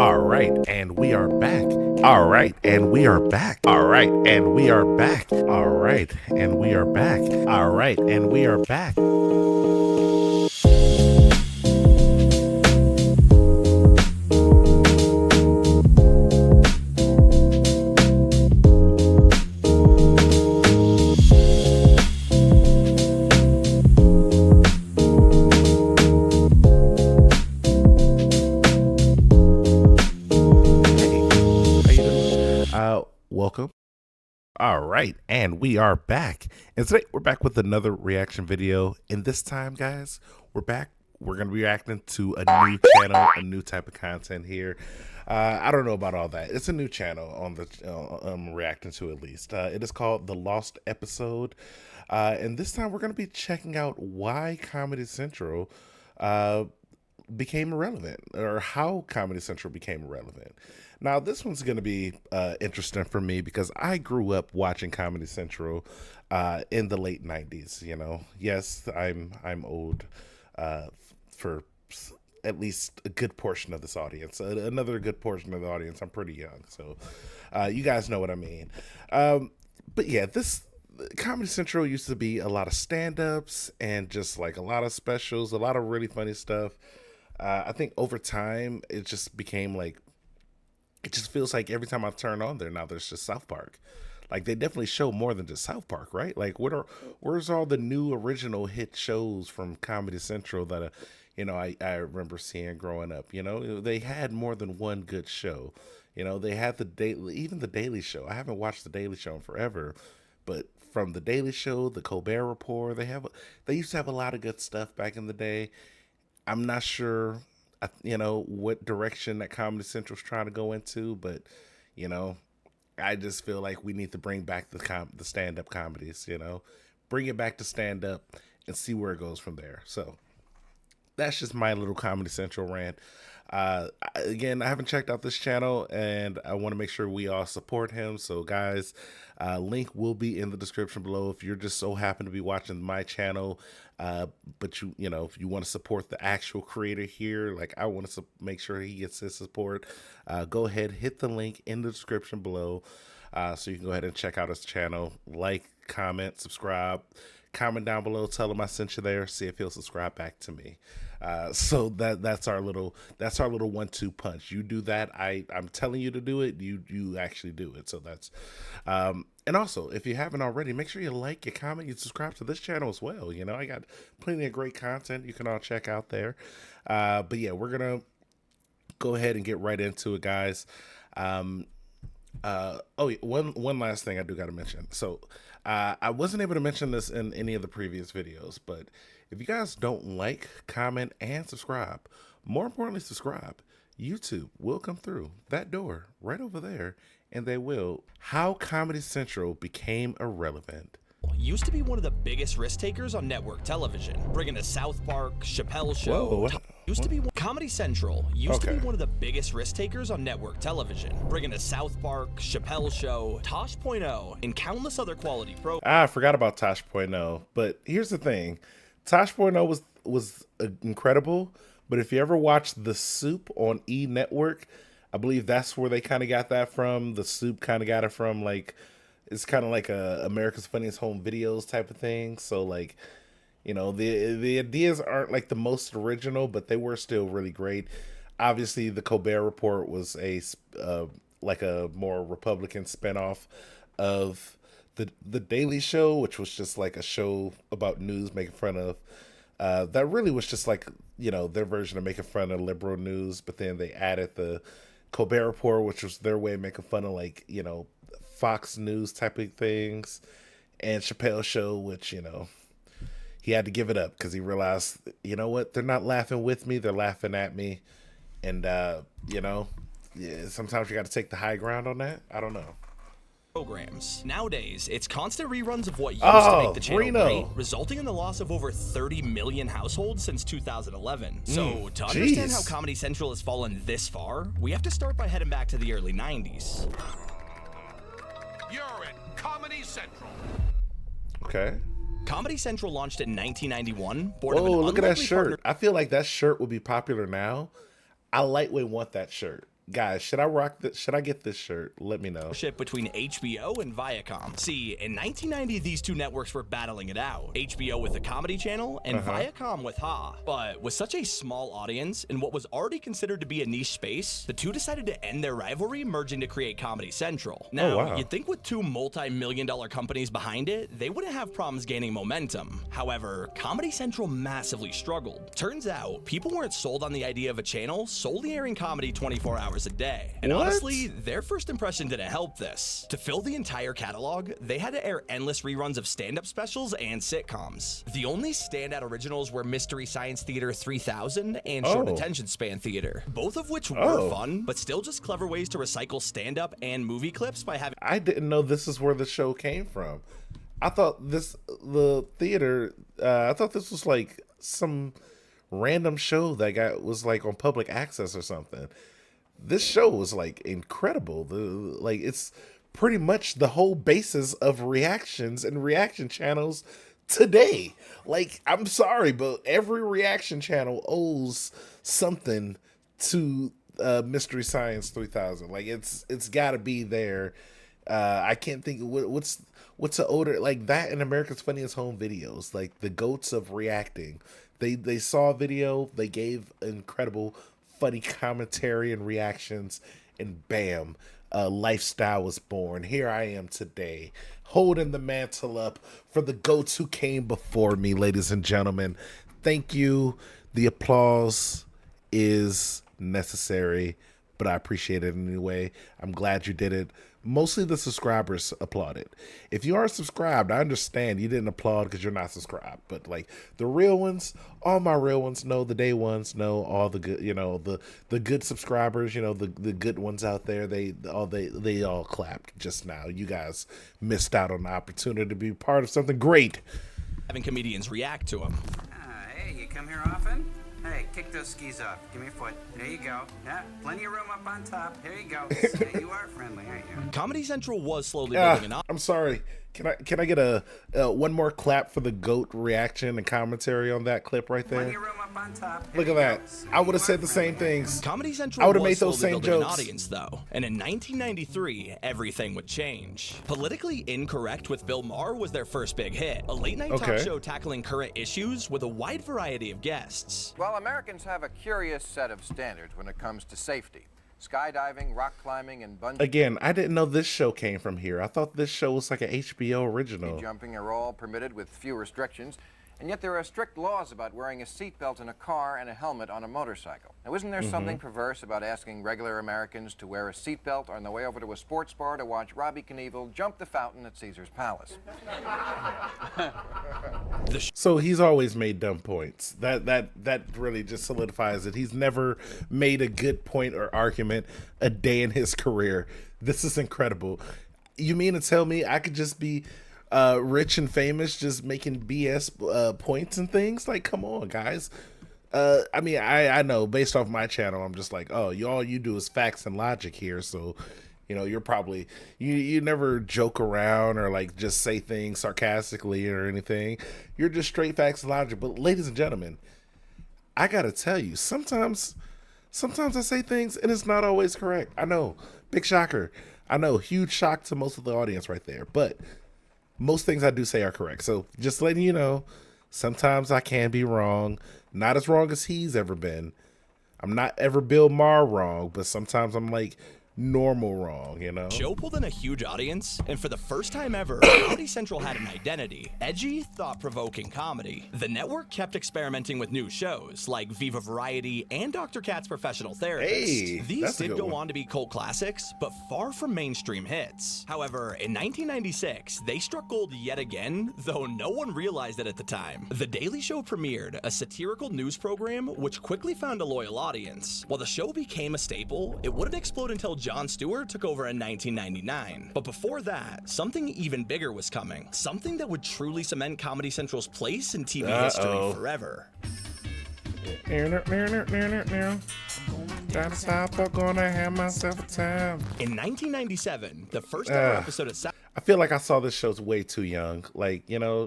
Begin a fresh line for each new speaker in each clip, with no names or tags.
All right, and we are back. All right, and we are back. All right, and we are back. All right, and we are back. All right, and we are back. Welcome. All right, and we are back. And today we're back with another reaction video. And this time, guys, we're back. We're going to be reacting to a new channel, a new type of content here. I don't know about all that. It's a new channel on the I'm reacting to, at least. It is called The Lost Episode. And this time we're going to be checking out why Comedy Central became irrelevant, or how Comedy Central became irrelevant. Now, this one's going to be interesting for me because I grew up watching Comedy Central in the late 90s, you know. Yes, I'm old for at least a good portion of this audience. Another good portion of the audience, I'm pretty young, so you guys know what I mean. But yeah, this Comedy Central used to be a lot of stand-ups and just like a lot of specials, a lot of really funny stuff. I think over time, it just became like, it just feels like every time I turn on there now, there's just South Park. Like, they definitely show more than just South Park, right? Like, where's all the new original hit shows from Comedy Central that, I remember seeing growing up? You know, they had more than one good show. You know, they had even the Daily Show. I haven't watched the Daily Show in forever, but from the Daily Show, the Colbert Report, they used to have a lot of good stuff back in the day. I'm not sure, what direction that Comedy Central's trying to go into, but, I just feel like we need to bring back the stand-up comedies, bring it back to stand-up and see where it goes from there. So that's just my little Comedy Central rant. Again, I haven't checked out this channel, and I want to make sure we all support him. So guys, link will be in the description below if you're just so happen to be watching my channel, but if you want to support the actual creator here, like I want to make sure he gets his support, go ahead, hit the link in the description below, so you can go ahead and check out his channel. Like, comment, subscribe. Comment down below, tell him I sent you there, see if he'll subscribe back to me. So that's our little 1-2 punch. You do that, I'm telling you to do it, you actually do it. So that's and also, if you haven't already, make sure you like, you comment, you subscribe to this channel as well. I got plenty of great content you can all check out there. But yeah, we're gonna go ahead and get right into it, guys. Oh yeah, one last thing I do got to mention. So I wasn't able to mention this in any of the previous videos, but if you guys don't like, comment, and subscribe, more importantly, subscribe, YouTube will come through that door right over there, and they will. How Comedy Central became irrelevant.
Used to be one of the biggest risk takers on network television, bringing a South Park, Chappelle Show. Comedy Central used to be one of the biggest risk takers on network television, bringing a South Park, Chappelle Show, Tosh.0, and countless other quality programs.
I forgot about Tosh.0, but here's the thing: Tosh.0 was incredible. But if you ever watched The Soup on E Network, I believe that's where they kind of got that from. The Soup kind of got it from, like, it's kind of like a America's Funniest Home Videos type of thing. So like, the ideas aren't like the most original, but they were still really great. Obviously, the Colbert Report was like a more Republican spinoff of the Daily Show, which was just like a show about news making fun of. That really was just like, their version of making fun of liberal news, but then they added the Colbert Report, which was their way of making fun of, like, Fox News type of things, and Chappelle Show, which, he had to give it up because he realized, what, they're not laughing with me, they're laughing at me. And, yeah, sometimes you got to take the high ground on that. I don't know.
Programs. Nowadays, it's constant reruns of what used to make the channel great, resulting in the loss of over 30 million households since 2011. So, to understand how Comedy Central has fallen this far, we have to start by heading back to the early 90s.
You're at Comedy Central.
Okay.
Comedy Central launched in 1991.
Oh, look at that shirt. I feel like that shirt would be popular now. I lightweight want that shirt. Guys, should I rock this? Should I get this shirt? Let me know.
Between HBO and Viacom. See, in 1990, these two networks were battling it out. HBO with the Comedy Channel and Viacom with Ha. But with such a small audience in what was already considered to be a niche space, the two decided to end their rivalry, merging to create Comedy Central. Now, you'd think with two multi-million-dollar companies behind it, they wouldn't have problems gaining momentum. However, Comedy Central massively struggled. Turns out, people weren't sold on the idea of a channel solely airing comedy 24 hours a day. And honestly, their first impression didn't help this. To fill the entire catalog, they had to air endless reruns of stand-up specials and sitcoms. The only standout originals were Mystery Science Theater 3000 and Short Attention Span Theater, both of which were fun, but still just clever ways to recycle stand-up and movie clips by having...
I didn't know this is where the show came from. I thought this was like some random show that was like on public access or something. This show was like incredible. It's pretty much the whole basis of reactions and reaction channels today. Like, I'm sorry, but every reaction channel owes something to Mystery Science 3000. Like, it's got to be there. I can't think of what's the older, like that and America's Funniest Home Videos, like the goats of reacting. They saw a video, they gave incredible funny commentary and reactions, and bam, lifestyle was born. Here I am today, holding the mantle up for the goats who came before me, ladies and gentlemen. Thank you. The applause is necessary, but I appreciate it anyway. I'm glad you did it. Mostly the subscribers applauded. If you are subscribed, I understand you didn't applaud because you're not subscribed. But like the real ones, all my real ones know, the day ones know, all the good, the good subscribers, the good ones out there, they all clapped just now. You guys missed out on the opportunity to be part of something great.
Having comedians react to them.
Hey, you come here often? Hey, kick those skis off. Give me a foot. There you go. Yeah, plenty of room up on top. There you go. Yeah, you are friendly, aren't you?
Comedy Central was slowly building an...
I'm sorry. Can I get a one more clap for the GOAT reaction and commentary on that clip right there?
Plenty of room up on top.
Look at that. I would have said the same things.
Comedy Central
I would have made those same jokes.
An audience, though. And in 1993, everything would change. Politically Incorrect with Bill Maher was their first big hit. A late-night talk show tackling current issues with a wide variety of guests.
Well, Americans have a curious set of standards when it comes to safety. Skydiving, rock climbing, and bungee...
Again, I didn't know this show came from here. I thought this show was like an HBO original.
Jumping are all permitted with few restrictions, and yet there are strict laws about wearing a seatbelt in a car and a helmet on a motorcycle. Now, isn't there something perverse about asking regular Americans to wear a seatbelt on the way over to a sports bar to watch Robbie Knievel jump the fountain at Caesar's Palace?
So he's always made dumb points. That really just solidifies it. He's never made a good point or argument a day in his career. This is incredible. You mean to tell me I could just be rich and famous just making BS points and things? Like, come on, guys. I mean, I know based off my channel, I'm just like, oh, all you do is facts and logic here. So, you're probably, you never joke around or like just say things sarcastically or anything. You're just straight facts and logic. But ladies and gentlemen, I got to tell you, sometimes I say things and it's not always correct. I know, big shocker. I know, huge shock to most of the audience right there. But most things I do say are correct. So just letting you know, sometimes I can be wrong. Not as wrong as he's ever been. I'm not ever Bill Maher wrong, but sometimes I'm like normal wrong,
Show pulled in a huge audience, and for the first time ever, Comedy Central had an identity. Edgy, thought-provoking comedy. The network kept experimenting with new shows, like Viva Variety and Dr. Kat's Professional Therapist.
Hey,
these did go on to be cult classics, but far from mainstream hits. However, in 1996, they struck gold yet again, though no one realized it at the time. The Daily Show premiered, a satirical news program which quickly found a loyal audience. While the show became a staple, it wouldn't explode until Jon Stewart took over in 1999. But before that, something even bigger was coming. Something that would truly cement Comedy Central's place in TV history forever.
Down South, I'm gonna have myself a time.
In 1997, the first ever episode of
I feel like I saw this show way too young. Like,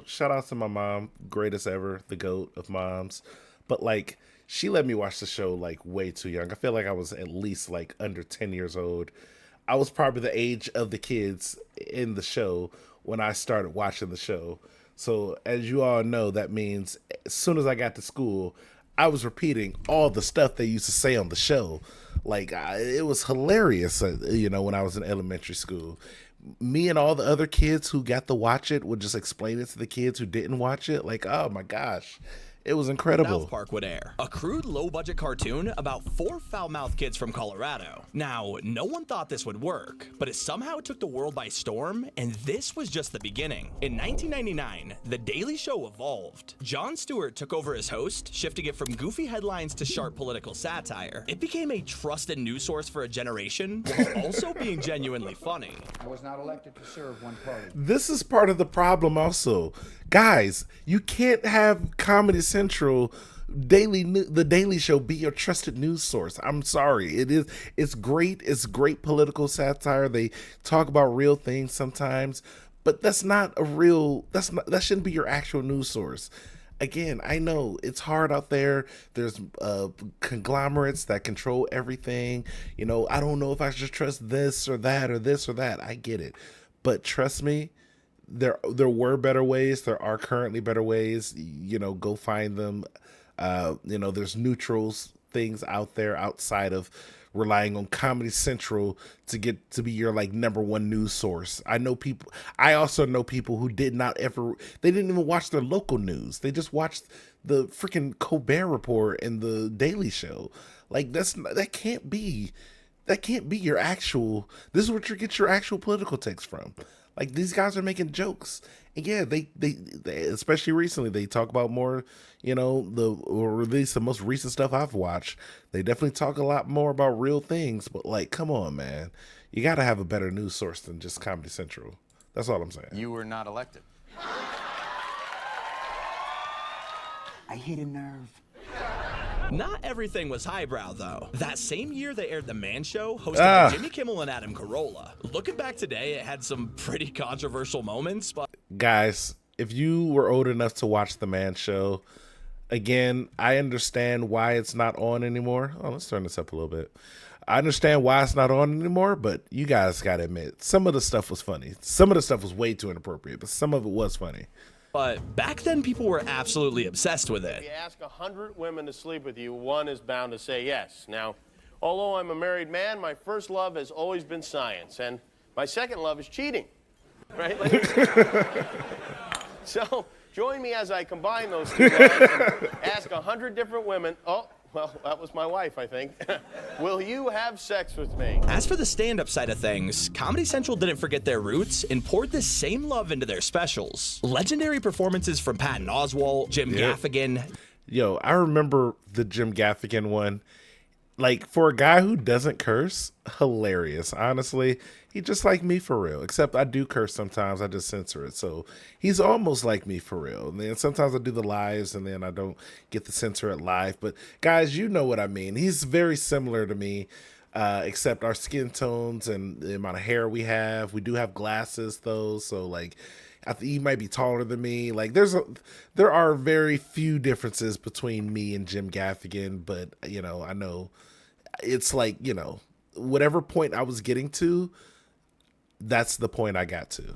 shout out to my mom, greatest ever, the GOAT of moms. But like, she let me watch the show like way too young. I feel like I was at least like under 10 years old. I was probably the age of the kids in the show when I started watching the show. So as you all know, that means as soon as I got to school, I was repeating all the stuff they used to say on the show. Like it was hilarious, when I was in elementary school. Me and all the other kids who got to watch it would just explain it to the kids who didn't watch it. Like, oh my gosh, it was incredible.
South Park would air a crude, low-budget cartoon about 4 foul-mouthed kids from Colorado. Now, no one thought this would work, but it somehow took the world by storm, and this was just the beginning. In 1999, The Daily Show evolved. Jon Stewart took over as host, shifting it from goofy headlines to sharp political satire. It became a trusted news source for a generation, while also being genuinely funny.
I was not elected to serve one party.
This is part of the problem also. Guys, you can't have Comedy Central, The Daily Show be your trusted news source. I'm sorry. It's great. It's great political satire. They talk about real things sometimes, but that shouldn't be your actual news source. Again, I know it's hard out there. There's conglomerates that control everything. I don't know if I should trust this or that or this or that. I get it. But trust me, there were better ways. There are currently better ways. Go find them. There's neutrals things out there outside of relying on Comedy Central to get to be your like number one news source. I also know people who they didn't even watch their local news. They just watched the freaking Colbert Report and the Daily Show. Like that can't be your actual, this is what you get your actual political text from. Like these guys are making jokes. And yeah, they especially recently, they talk about more, or at least the most recent stuff I've watched. They definitely talk a lot more about real things, but like, come on, man. You got to have a better news source than just Comedy Central. That's all I'm saying.
You were not elected.
I hit a nerve.
Not everything was highbrow, though. That same year, they aired The Man Show, hosted by Jimmy Kimmel and Adam Carolla. Looking back today, it had some pretty controversial moments, but...
Guys, if you were old enough to watch The Man Show, again, I understand why it's not on anymore. Oh, let's turn this up a little bit. I understand why it's not on anymore, but you guys got to admit, some of the stuff was funny. Some of the stuff was way too inappropriate, but some of it was funny.
But back then, people were absolutely obsessed with it.
If you ask 100 women to sleep with you, one is bound to say yes. Now, although I'm a married man, my first love has always been science, and my second love is cheating, right? So join me as I combine those two loves and ask 100 different women, well, that was my wife, I think. Will you have sex with me?
As for the stand-up side of things, Comedy Central didn't forget their roots and poured this same love into their specials. Legendary performances from Patton Oswalt, Jim Gaffigan.
Yo, I remember the Jim Gaffigan one. Like, for a guy who doesn't curse, hilarious. Honestly, he just like me for real. Except I do curse sometimes. I just censor it. So he's almost like me for real. And then sometimes I do the lives and then I don't get to censor it live. But guys, you know what I mean. He's very similar to me, except our skin tones and the amount of hair we have. We do have glasses though. So like, I think he might be taller than me. Like there are very few differences between me and Jim Gaffigan. But I know it's like, whatever point I was getting to, that's the point I got to.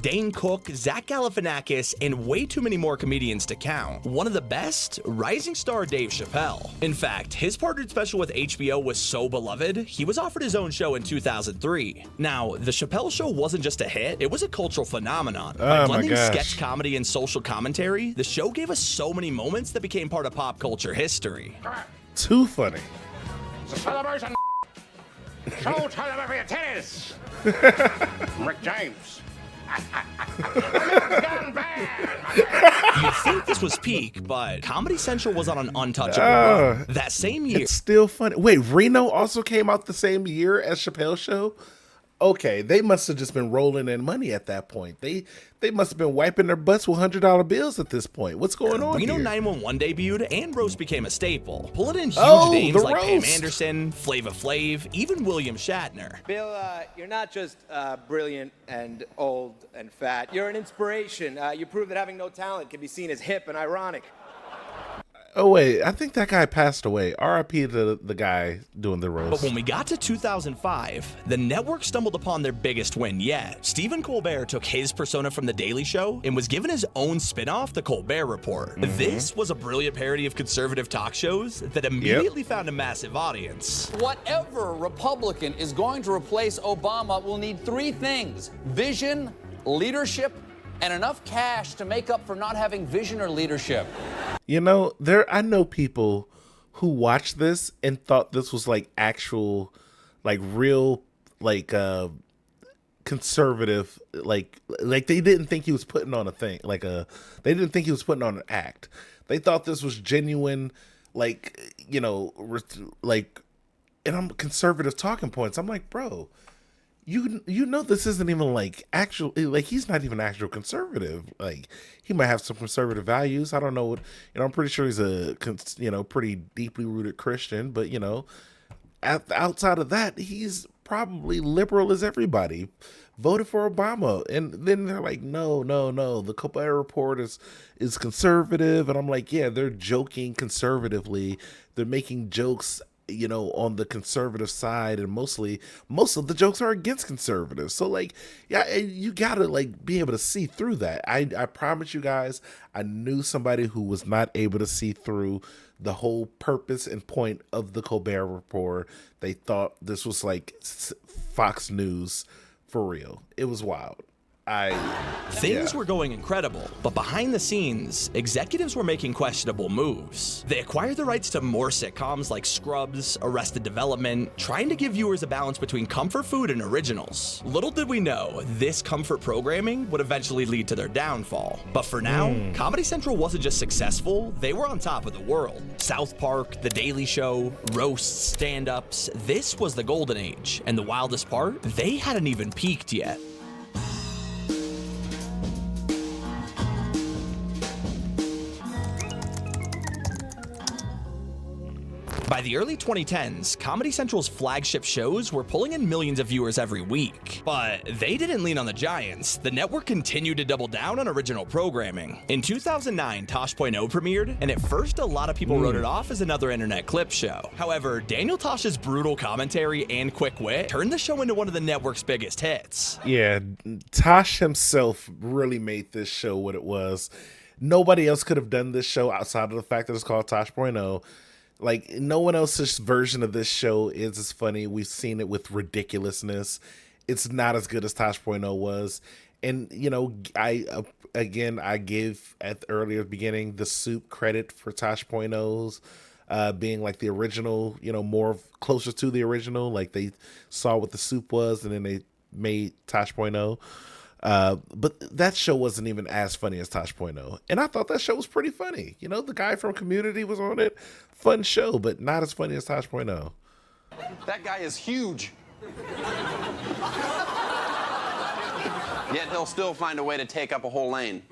Dane Cook, Zach Galifianakis, and way too many more comedians to count. One of the best, rising star Dave Chappelle. In fact, his partnered special with HBO was so beloved, he was offered his own show in 2003. Now, The Chappelle Show wasn't just a hit, it was a cultural phenomenon. By blending sketch comedy and social commentary, the show gave us so many moments that became part of pop culture history.
Too funny.
It's a celebration. Show time of your tennis. Rick James.
You'd think this was peak, but Comedy Central was on an untouchable run. That same year.
It's still funny. Wait, Reno also came out the same year as Chappelle's Show? Okay, they must have just been rolling in money at that point. They must have been wiping their butts with $100 bills at this point. What's going on
Reno
here?
911 debuted, and Roast became a staple, pulling in huge names like Pam Anderson, Flava Flav, even William Shatner.
Bill, you're not just brilliant and old and fat. You're an inspiration. You prove that having no talent can be seen as hip and ironic.
Oh wait, I think that guy passed away. R.I.P. to the guy doing the roast.
But when we got to 2005, the network stumbled upon their biggest win yet. Stephen Colbert took his persona from The Daily Show and was given his own spin-off, The Colbert Report. This was a brilliant parody of conservative talk shows that immediately found a massive audience.
Whatever Republican is going to replace Obama will need three things: vision, leadership, and enough cash to make up for not having vision or leadership.
You know, I know people who watched this and thought this was like actual, like real, like conservative, like they didn't think he was putting on a thing, they didn't think he was putting on an act. They thought this was genuine, like, you know, like, and I'm conservative talking points. I'm like, bro, you know this isn't even like actual, like he's not even actual conservative. Like he might have some conservative values. I don't know what, you know, I'm pretty sure he's a, you know, pretty deeply rooted Christian, but you know, outside of that, he's probably liberal as everybody. Voted for Obama, and then they're like, no, the Colbert Report is conservative, and I'm like, yeah, they're joking conservatively. They're making jokes, you know, on the conservative side, and most of the jokes are against conservatives. So like, yeah, you gotta like be able to see through that. I promise you guys, I knew somebody who was not able to see through the whole purpose and point of the Colbert Report. They thought this was like Fox News for real. It was wild.
Things were going incredible, but behind the scenes, executives were making questionable moves. They acquired the rights to more sitcoms like Scrubs, Arrested Development, trying to give viewers a balance between comfort food and originals. Little did we know, this comfort programming would eventually lead to their downfall. But for now, Comedy Central wasn't just successful, they were on top of the world. South Park, The Daily Show, roasts, stand-ups, this was the golden age. And the wildest part, they hadn't even peaked yet. By the early 2010s, Comedy Central's flagship shows were pulling in millions of viewers every week. But they didn't lean on the giants. The network continued to double down on original programming. In 2009, Tosh.0 premiered, and at first a lot of people wrote it off as another internet clip show. However, Daniel Tosh's brutal commentary and quick wit turned the show into one of the network's biggest hits.
Yeah, Tosh himself really made this show what it was. Nobody else could have done this show outside of the fact that it's called Tosh.0. Like, no one else's version of this show is as funny. We've seen it with ridiculousness. It's not as good as Tosh.0 was. And, you know, I gave at the earlier beginning the Soup credit for Tosh.0's being like the original, you know, more closer to the original. Like they saw what the Soup was and then they made Tosh.0. But that show wasn't even as funny as Tosh.0. And I thought that show was pretty funny. You know, the guy from Community was on it. Fun show, but not as funny as Tosh.0.
That guy is huge. Yet he'll still find a way to take up a whole lane.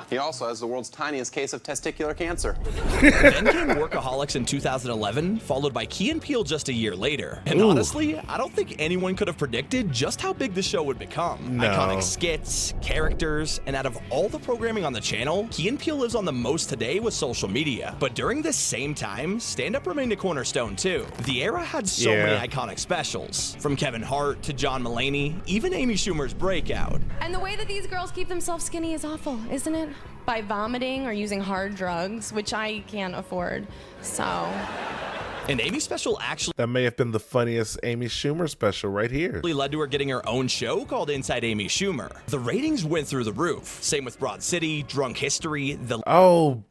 He also has the world's tiniest case of testicular cancer.
Then came Workaholics in 2011, followed by Key and Peele just a year later. And honestly, I don't think anyone could have predicted just how big the show would become.
No.
Iconic skits, characters, and out of all the programming on the channel, Key and Peele lives on the most today with social media. But during this same time, stand-up remained a cornerstone too. The era had so many iconic specials, from Kevin Hart to John Mulaney, even Amy Schumer's breakout.
And the way that these girls keep themselves skinny is awful, isn't it? By vomiting or using hard drugs, which I can't afford, so.
And Amy's special actually
That may have been the funniest Amy Schumer special right here.
led to her getting her own show called Inside Amy Schumer. The ratings went through the roof. Same with Broad City, Drunk History,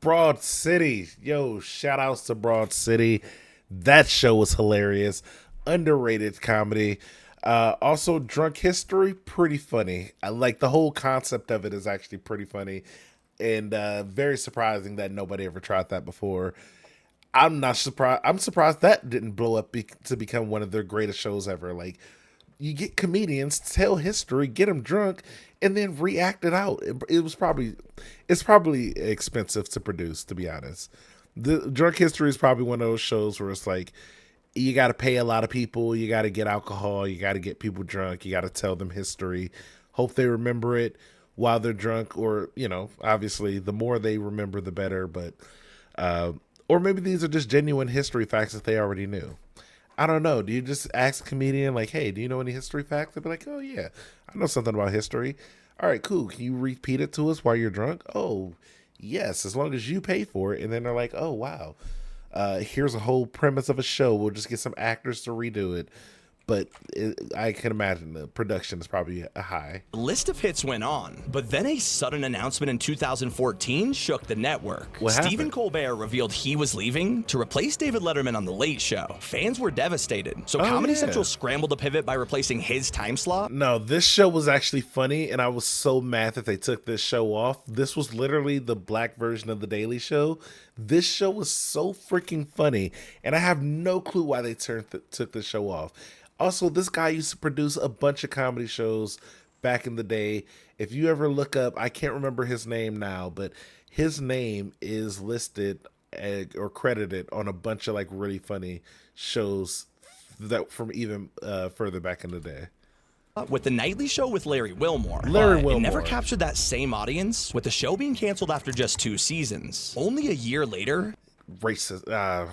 Broad City. Yo, shout outs to Broad City. That show was hilarious. Underrated comedy. Also, Drunk History, pretty funny. I like the whole concept of it is actually pretty funny. And very surprising that nobody ever tried that before. I'm not surprised. I'm surprised that didn't blow up to become one of their greatest shows ever. Like, you get comedians tell history, get them drunk, and then react it out. It's probably expensive to produce, to be honest. The Drunk History is probably one of those shows where it's like, you got to pay a lot of people, you got to get alcohol, you got to get people drunk, you got to tell them history, hope they remember it while they're drunk, or, you know, obviously the more they remember the better. But Or maybe these are just genuine history facts that they already knew. I don't know. Do you just ask a comedian like, hey, do you know any history facts? They'll be like, oh yeah, I know something about history. All right, cool. Can you repeat it to us while you're drunk? Oh, yes, as long as you pay for it. And then they're like, oh, wow. Here's a whole premise of a show. We'll just get some actors to redo it. But I can imagine the production is probably a high.
The list of hits went on, but then a sudden announcement in 2014 shook the network.
What
Stephen
happened?
Colbert revealed he was leaving to replace David Letterman on The Late Show. Fans were devastated, so Comedy Central scrambled to pivot by replacing his time slot.
No, this show was actually funny, and I was so mad that they took this show off. This was literally the black version of The Daily Show. This show was so freaking funny, and I have no clue why they took the show off. Also, this guy used to produce a bunch of comedy shows back in the day. If you ever look up, I can't remember his name now, but his name is listed or credited on a bunch of like really funny shows that from even further back in the day.
With The Nightly Show with Larry Wilmore. It never captured that same audience, with the show being canceled after just 2 seasons. Only a year later.
Racist.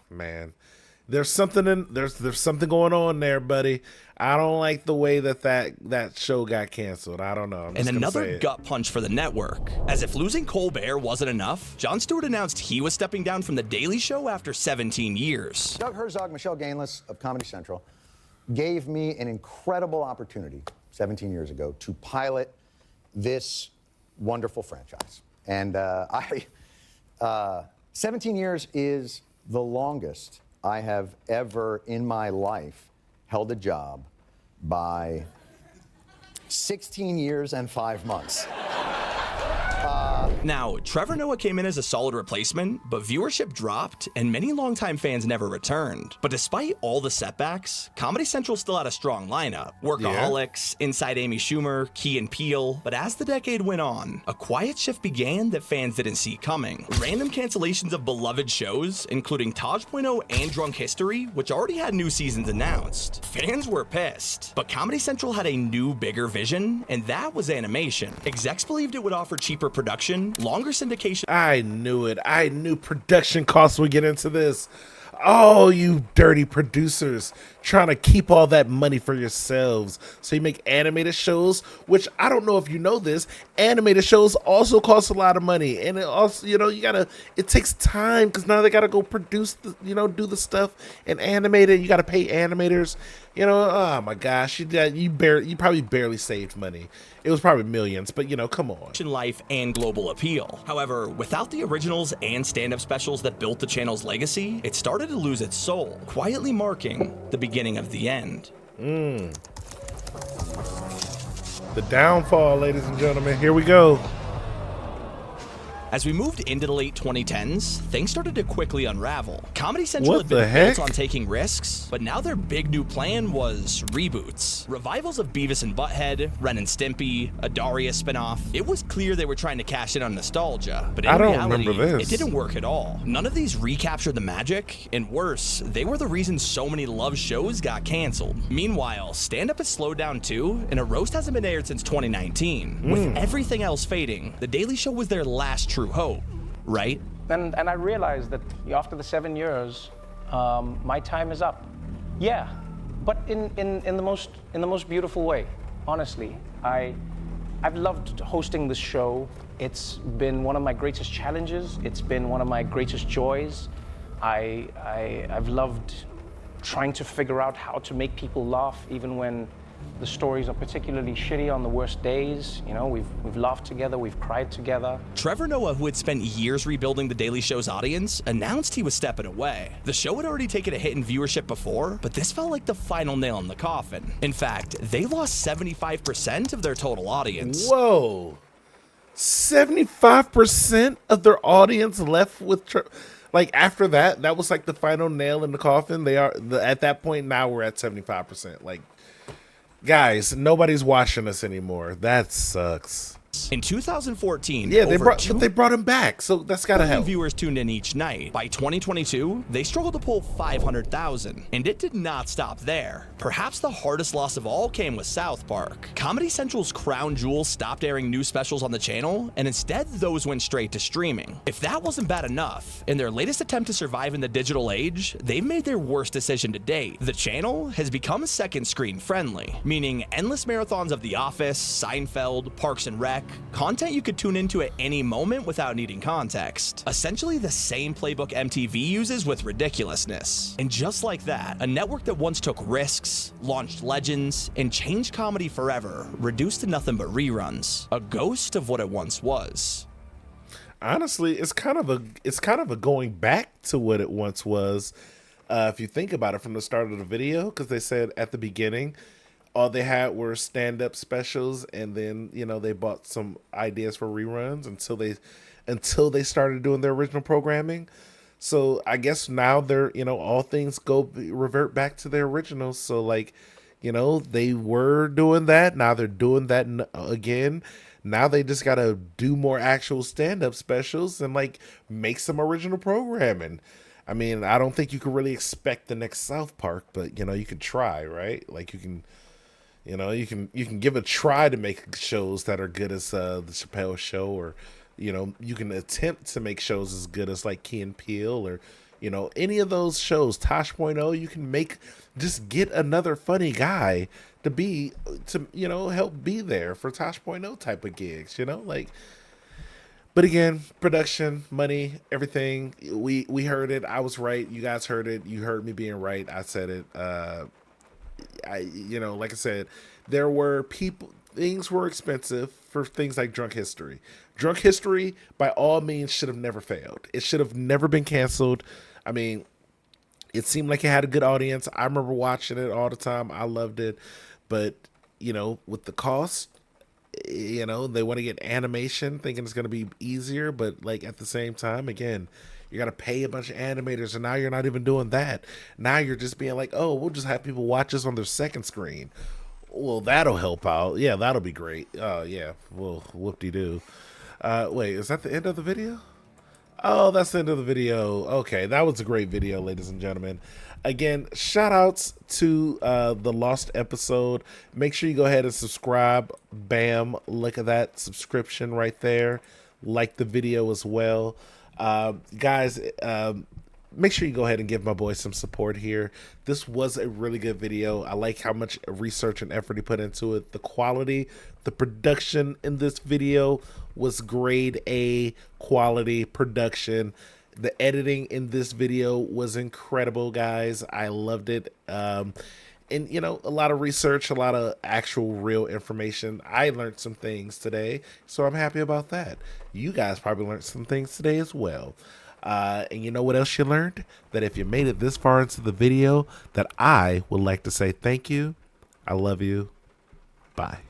Man. There's something going on there, buddy. I don't like the way that show got canceled. I don't know.
And another gut punch for the network. As if losing Colbert wasn't enough, Jon Stewart announced he was stepping down from The Daily Show after 17 years.
Doug Herzog, Michelle Gainless of Comedy Central gave me an incredible opportunity 17 years ago to pilot this wonderful franchise. And 17 years is the longest I have ever in my life held a job by 16 years and 5 months.
Now, Trevor Noah came in as a solid replacement, but viewership dropped and many longtime fans never returned. But despite all the setbacks, Comedy Central still had a strong lineup. Workaholics, Inside Amy Schumer, Key and Peele. But as the decade went on, a quiet shift began that fans didn't see coming. Random cancellations of beloved shows, including Taj.0 and Drunk History, which already had new seasons announced. Fans were pissed. But Comedy Central had a new, bigger vision, and that was animation. Execs believed it would offer cheaper production, longer syndication.
I knew it. I knew production costs would get into this. Oh, you dirty producers trying to keep all that money for yourselves. So you make animated shows, which I don't know if you know this, animated shows also cost a lot of money. And it also, it takes time because now they got to go produce, do the stuff and animate it. You got to pay animators. Oh my gosh, you probably barely saved money. It was probably millions, but come on.
Life and global appeal. However, without the originals and stand-up specials that built the channel's legacy, it started to lose its soul, quietly marking the beginning of the end.
The downfall, ladies and gentlemen. Here we go.
As we moved into the late 2010s, things started to quickly unravel. Comedy Central
What
had been
the heck?
built on taking risks, but now their big new plan was reboots. Revivals of Beavis and Butthead, Ren and Stimpy, a Daria spinoff. It was clear they were trying to cash in on nostalgia, but in
I don't
reality,
remember this.
it didn't work at all. None of these recaptured the magic, and worse, they were the reason so many loved shows got canceled. Meanwhile, stand-up has slowed down too, and a roast hasn't been aired since 2019. With everything else fading, The Daily Show was their last true hope, right?
And I realized that after the 7 years, my time is up. Yeah, but in the most beautiful way. Honestly, I've loved hosting this show. It's been one of my greatest challenges. It's been one of my greatest joys. I've loved trying to figure out how to make people laugh, even when the stories are particularly shitty on the worst days. We've laughed together, we've cried together.
Trevor Noah, who had spent years rebuilding The Daily Show's audience, announced he was stepping away. The show had already taken a hit in viewership before, but this felt like the final nail in the coffin. In fact, they lost 75% of their total audience.
Whoa. 75% of their audience left with after that was like the final nail in the coffin. At that point now we're at 75%. Guys, nobody's watching us anymore. That sucks.
In 2014,
Yeah, they brought him back, so that's gotta help.
Viewers tuned in each night. By 2022, they struggled to pull 500,000, and it did not stop there. Perhaps the hardest loss of all came with South Park. Comedy Central's crown jewel stopped airing new specials on the channel, and instead those went straight to streaming. If that wasn't bad enough, in their latest attempt to survive in the digital age, they've made their worst decision to date. The channel has become second screen friendly, meaning endless marathons of The Office, Seinfeld, Parks and Rec, content you could tune into at any moment without needing context. Essentially the same playbook MTV uses with ridiculousness. And just like that, a network that once took risks, launched legends, and changed comedy forever, reduced to nothing but reruns. A ghost of what it once was.
Honestly, it's kind of a going back to what it once was. If you think about it from the start of the video, because they said at the beginning, all they had were stand-up specials, and then, you know, they bought some ideas for reruns until they started doing their original programming. So I guess now they're, you know, all things revert back to their originals. So, like, you know, they were doing that. Now they're doing that again. Now they just got to do more actual stand-up specials and, like, make some original programming. I mean, I don't think you can really expect the next South Park, but, you know, you can try, right? Like, you can give a try to make shows that are good as the Chappelle Show, or, you know, you can attempt to make shows as good as like Key and Peele, or, you know, any of those shows. Tosh.0, you can just get another funny guy to you know, help be there for Tosh.0 type of gigs, you know, like. But again, production, money, everything. We heard it. I was right. You guys heard it. You heard me being right. I said it. You know, like I said, things were expensive for things like Drunk History. Drunk History, by all means, should have never failed. It should have never been canceled. I mean, it seemed like it had a good audience. I remember watching it all the time. I loved it. But, you know, with the cost, you know, they want to get animation, thinking it's going to be easier. But, like, at the same time, again, you got to pay a bunch of animators, and now you're not even doing that. Now you're just being like, oh, we'll just have people watch this on their second screen. Well, that'll help out. Yeah, that'll be great. Yeah, well, whoop-de-doo. Wait, is that the end of the video? Oh, that's the end of the video. Okay, that was a great video, ladies and gentlemen. Again, shout outs to the lost episode. Make sure you go ahead and subscribe. Bam, look at that subscription right there. Like the video as well. Guys, make sure you go ahead and give my boy some support here. This was a really good video. I like how much research and effort he put into it. The quality, the production in this video was grade A quality production. The editing in this video was incredible, guys. I loved it. And, you know, a lot of research, a lot of actual real information. I learned some things today, so I'm happy about that. You guys probably learned some things today as well. And you know what else you learned? That if you made it this far into the video, that I would like to say thank you. I love you. Bye.